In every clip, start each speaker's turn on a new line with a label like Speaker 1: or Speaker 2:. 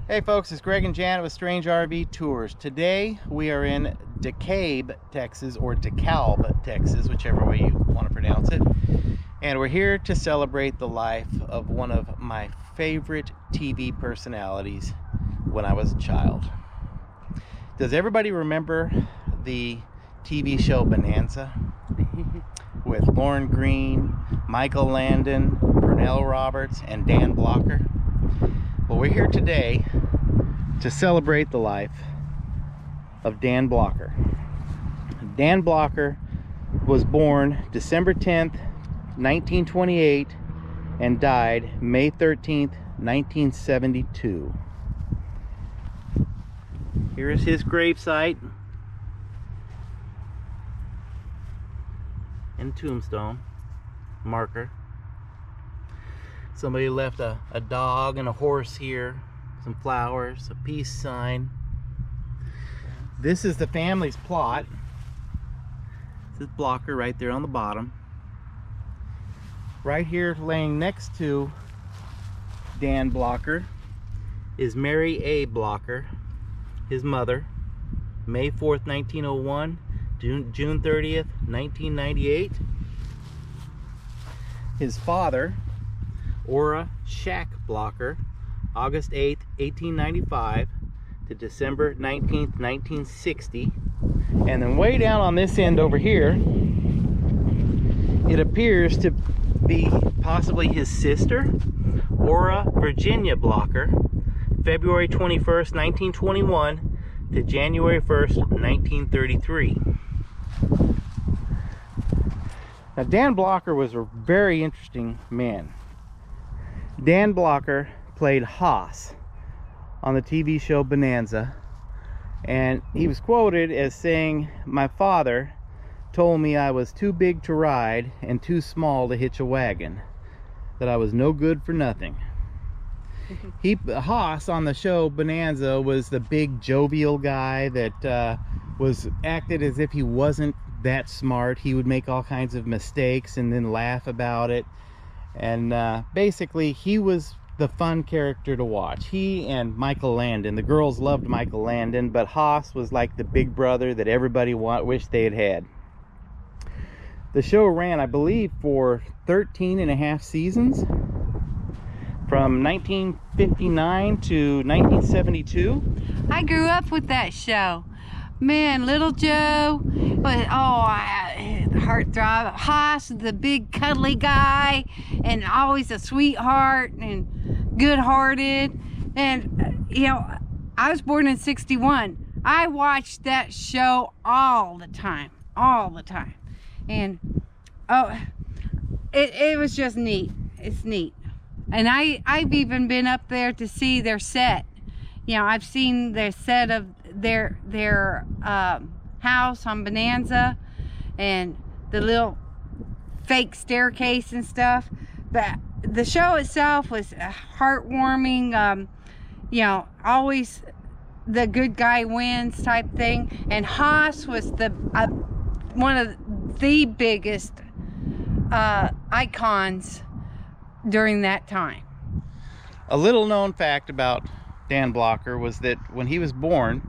Speaker 1: Hey folks, it's Greg and Janet with Strange RV Tours. Today we are in DeKalb, Texas, or DeKalb, Texas, whichever way you want to pronounce it. And we're here to celebrate the life of one of my favorite TV personalities when I was a child. Does everybody remember the TV show Bonanza? With Lauren Green, Michael Landon, Pernell Roberts, and Dan Blocker? Well, we're here today to celebrate the life of Dan Blocker. Dan Blocker was born December 10th, 1928 and died May 13th, 1972. Here is his gravesite and tombstone marker. Somebody left a dog and a horse here, some flowers, a peace sign. This is the family's plot. This is Blocker right there on the bottom. Right here laying next to Dan Blocker is Mary A. Blocker, his mother, May 4th, 1901, June 30th, 1998. His father, Ora Shack Blocker, August 8th, 1895 to December 19th, 1960. And then way down on this end over here, it appears to be possibly his sister, Ora Virginia Blocker, February 21st, 1921 to January 1st, 1933. Now, Dan Blocker was a very interesting man. Dan Blocker played Haas on the TV show Bonanza, and he was quoted as saying, "My father told me I was too big to ride and too small to hitch a wagon, that I was no good for nothing." Haas on the show Bonanza was the big jovial guy that was acted as if he wasn't that smart. He would make all kinds of mistakes and then laugh about it. And basically he was the fun character to watch. He and Michael Landon, the girls loved Michael Landon, but Haas was like the big brother that everybody wished they had had. The show ran, I believe, for 13 and a half seasons from 1959 to 1972.
Speaker 2: I grew up with that show. Man, Little Joe was, heartthrob. Haas, the big cuddly guy, and always a sweetheart and good-hearted. And, I was born in 61. I watched that show all the time. And, it was just neat. It's neat. And I've even been up there to see their set. I've seen their set of their house on Bonanza and the little fake staircase and stuff. But the show itself was heartwarming. Always the good guy wins type thing. And Haas was one of the biggest icons during that time.
Speaker 1: A little known fact about Dan Blocker was that when he was born,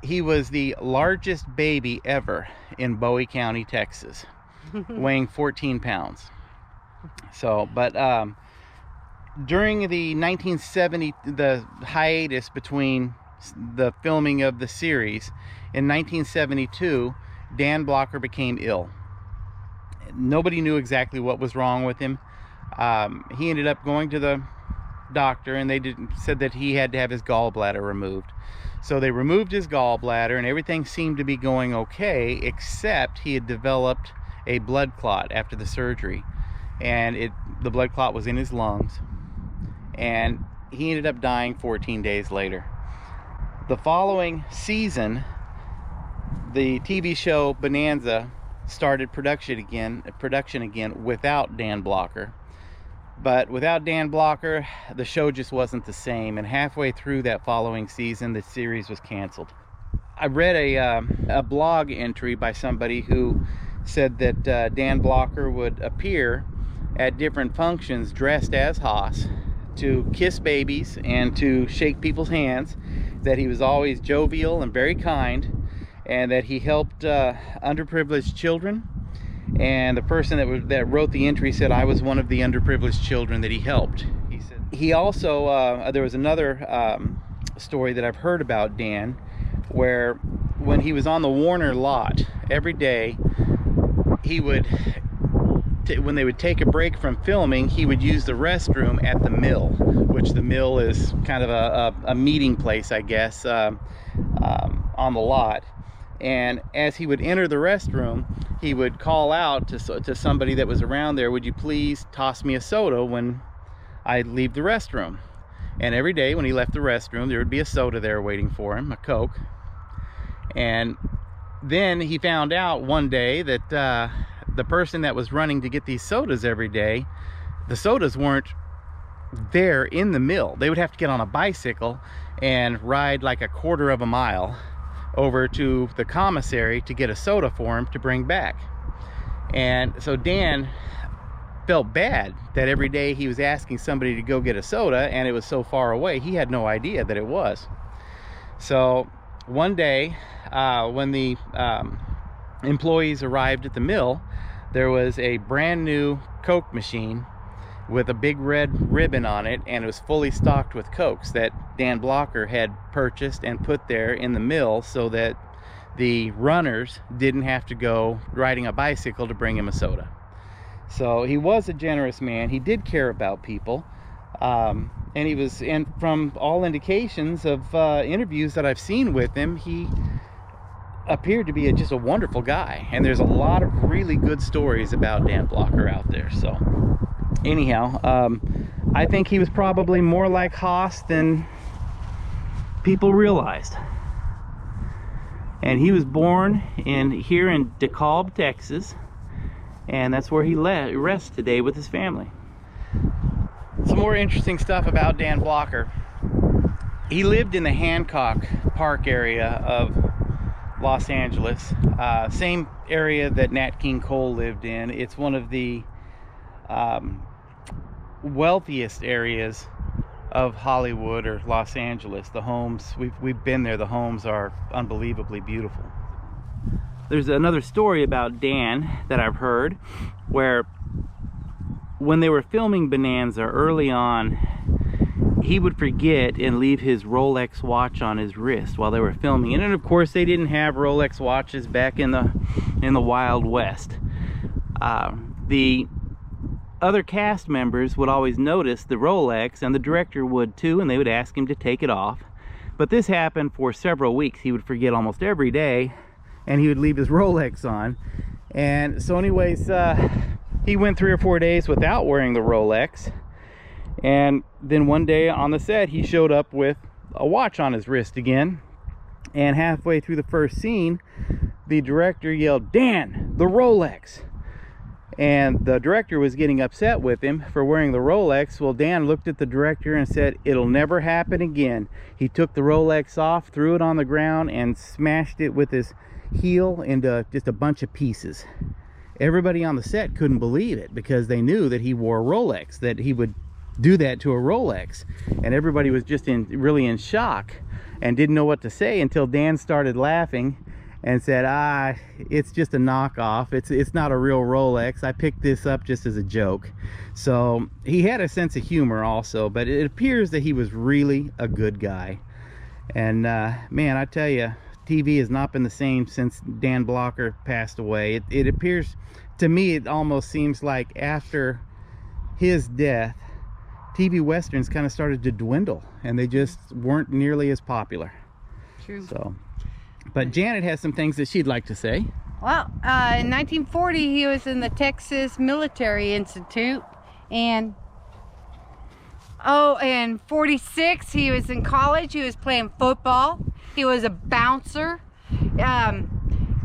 Speaker 1: he was the largest baby ever in Bowie County, Texas, weighing 14 pounds. So, but during the 1970, the hiatus between the filming of the series, in 1972, Dan Blocker became ill. Nobody knew exactly what was wrong with him. He ended up going to the doctor, and they said that he had to have his gallbladder removed. So they removed his gallbladder, and everything seemed to be going okay, except he had developed a blood clot after the surgery, and the blood clot was in his lungs, and he ended up dying 14 days later. The following season, the TV show Bonanza started production again without Dan Blocker. But without Dan Blocker, the show just wasn't the same, and halfway through that following season, the series was canceled. I read a blog entry by somebody who said that Dan Blocker would appear at different functions dressed as Haas to kiss babies and to shake people's hands, that he was always jovial and very kind, and that he helped underprivileged children. And the person that wrote the entry said I was one of the underprivileged children that he helped. He said he also there was another story that I've heard about Dan, where when he was on the Warner lot every day, he would when they would take a break from filming, he would use the restroom at the mill, which the mill is kind of a meeting place, I guess, on the lot. And as he would enter the restroom, he would call out to somebody that was around there, "Would you please toss me a soda when I leave the restroom?" And every day when he left the restroom, there would be a soda there waiting for him, a Coke. And then he found out one day that the person that was running to get these sodas every day, the sodas weren't there in the mill. They would have to get on a bicycle and ride like a quarter of a mile over to the commissary to get a soda for him to bring back. And so Dan felt bad that every day he was asking somebody to go get a soda and it was so far away. He had no idea that it was. So one day when the employees arrived at the mill, there was a brand new Coke machine with a big red ribbon on it, and it was fully stocked with Cokes that Dan Blocker had purchased and put there in the mill so that the runners didn't have to go riding a bicycle to bring him a soda. So he was a generous man. He did care about people, and from all indications of interviews that I've seen with him, he appeared to be just a wonderful guy. And there's a lot of really good stories about Dan Blocker out there. So anyhow, I think he was probably more like Haas than people realized. And he was born here in DeKalb, Texas, and that's where he rests today with his family. Some more interesting stuff about Dan Blocker. He lived in the Hancock Park area of Los Angeles, same area that Nat King Cole lived in. It's one of the wealthiest areas of Hollywood or Los Angeles. The homes, we've been there, the homes are unbelievably beautiful. There's another story about Dan that I've heard, where when they were filming Bonanza early on, he would forget and leave his Rolex watch on his wrist while they were filming. And of course they didn't have Rolex watches back in the Wild West. The other cast members would always notice the Rolex, and the director would too, and they would ask him to take it off. But this happened for several weeks. He would forget almost every day, and he would leave his Rolex on. And so anyways, he went 3 or 4 days without wearing the Rolex. And then one day on the set, he showed up with a watch on his wrist again. And halfway through the first scene, the director yelled, "Dan, the Rolex!" And the director was getting upset with him for wearing the Rolex. Well, Dan looked at the director and said, "It'll never happen again." He took the Rolex off, threw it on the ground, and smashed it with his heel into just a bunch of pieces. Everybody on the set couldn't believe it because they knew that he wore a Rolex, that he would do that to a Rolex. And everybody was just really in shock and didn't know what to say until Dan started laughing and said, "It's just a knockoff. It's not a real Rolex. I picked this up just as a joke." So he had a sense of humor also, but it appears that he was really a good guy. And man, I tell you, TV has not been the same since Dan Blocker passed away. It appears to me, it almost seems like after his death, TV westerns kind of started to dwindle, and they just weren't nearly as popular.
Speaker 2: True.
Speaker 1: So, but Janet has some things that she'd like to say.
Speaker 2: Well, in 1940, he was in the Texas Military Institute, and in 46, he was in college. He was playing football. He was a bouncer.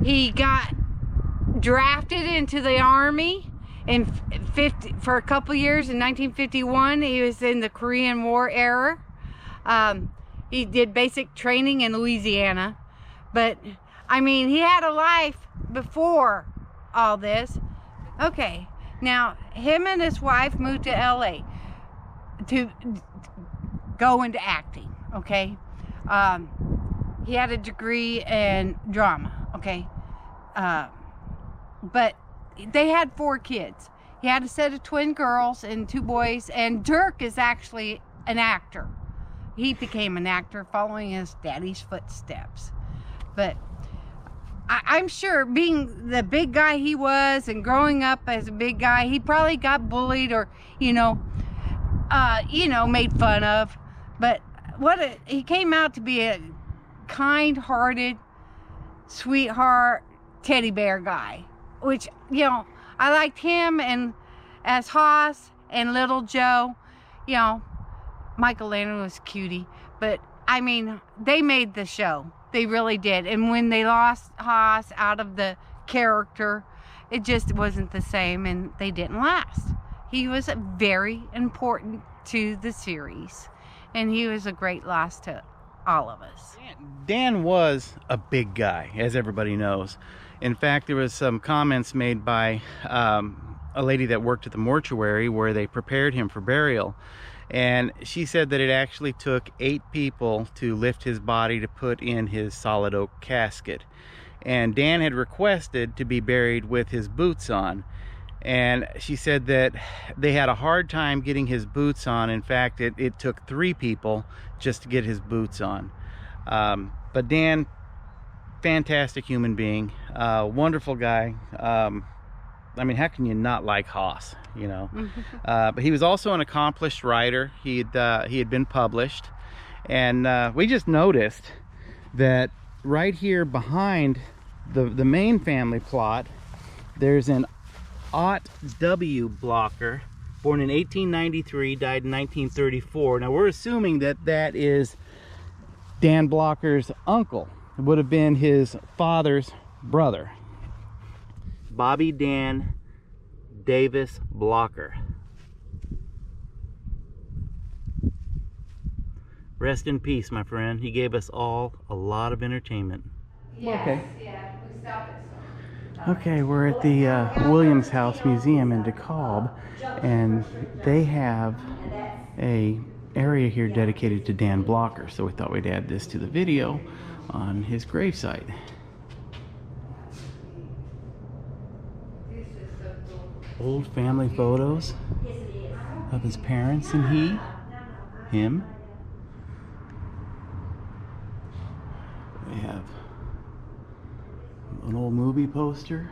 Speaker 2: He got drafted into the Army for a couple years. In 1951, he was in the Korean War era. He did basic training in Louisiana. But, I mean, he had a life before all this. Okay, now, him and his wife moved to LA to go into acting, okay? He had a degree in drama, okay? But they had 4 kids. He had a set of twin girls and 2 boys, and Dirk is actually an actor. He became an actor following his daddy's footsteps. But I'm sure, being the big guy he was and growing up as a big guy, he probably got bullied or, made fun of. But he came out to be a kind-hearted, sweetheart, teddy bear guy, which, I liked him, and as Haas and Little Joe, Michael Landon was cutie, but I mean, they made the show. They really did. And when they lost Haas out of the character, it just wasn't the same, and they didn't last. He was very important to the series, and he was a great loss to all of us.
Speaker 1: Dan was a big guy, as everybody knows. In fact, there was some comments made by a lady that worked at the mortuary where they prepared him for burial, and she said that it actually took 8 people to lift his body to put in his solid oak casket. And Dan had requested to be buried with his boots on, and she said that they had a hard time getting his boots on. In fact, it took 3 people just to get his boots on. But Dan, fantastic human being, wonderful guy. I mean, how can you not like Haas, But he was also an accomplished writer. He had been published, and we just noticed that right here behind the main family plot, there's an Ott W. Blocker, born in 1893, died in 1934. Now we're assuming that that is Dan Blocker's uncle. It would have been his father's brother. Bobby Dan Davis Blocker. Rest in peace, my friend. He gave us all a lot of entertainment.
Speaker 2: Yes,
Speaker 1: okay.
Speaker 2: Yeah, we stopped at some.
Speaker 1: Okay, we're at the Williams House Museum in DeKalb, and they have a area here dedicated to Dan Blocker, so we thought we'd add this to the video on his gravesite. Old family photos of his parents and him. We have an old movie poster,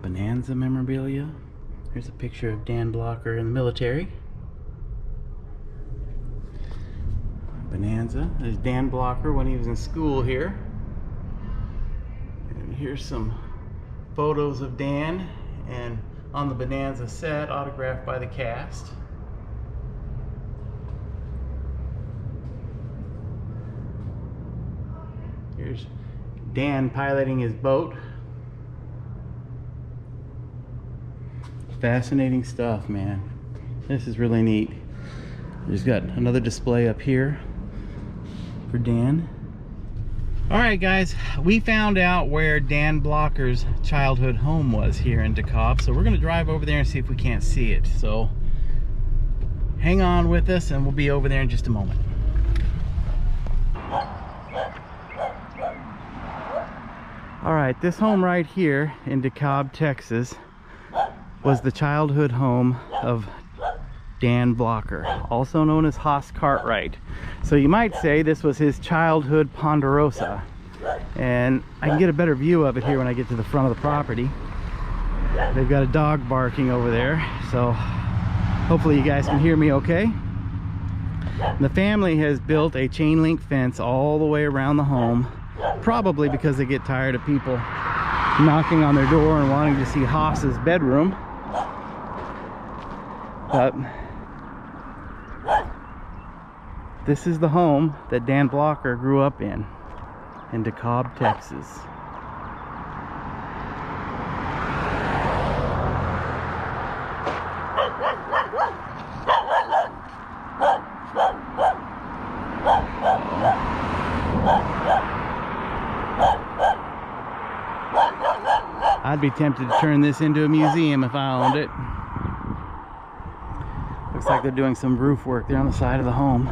Speaker 1: Bonanza memorabilia. Here's a picture of Dan Blocker in the military. Bonanza. There's Dan Blocker when he was in school here. And here's some photos of Dan and on the Bonanza set, autographed by the cast. Here's Dan piloting his boat. Fascinating stuff, man. This is really neat. There's got another display up here for Dan. All right, guys, we found out where Dan Blocker's childhood home was here in DeKalb, so we're going to drive over there and see if we can't see it. So hang on with us, and we'll be over there in just a moment. All right, this home right here in DeKalb, Texas, was the childhood home of Dan Blocker, also known as Haas Cartwright. So you might say this was his childhood Ponderosa. And I can get a better view of it here when I get to the front of the property. They've got a dog barking over there, so hopefully you guys can hear me okay. The family has built a chain link fence all the way around the home, probably because they get tired of people knocking on their door and wanting to see Haas's bedroom. But this is the home that Dan Blocker grew up in DeKalb, Texas. I'd be tempted to turn this into a museum if I owned it. Looks like they're doing some roof work there on the side of the home.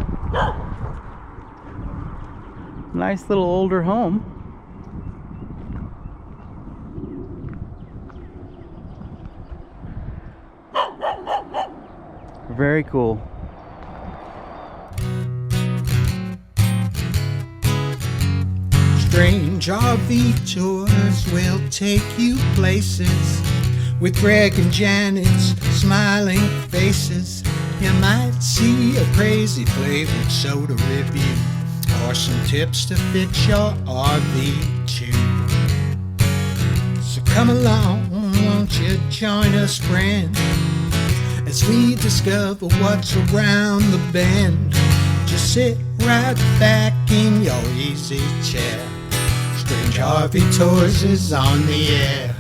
Speaker 1: Nice little older home. Very cool.
Speaker 3: Strange RV tours will take you places with Greg and Janet's smiling faces. You might see a crazy flavored soda review or some tips to fix your RV too. So come along, won't you join us, friend, as we discover what's around the bend. Just sit right back in your easy chair. Strange RV Tours is on the air.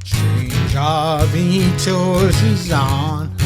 Speaker 3: Strange RV Tours is on.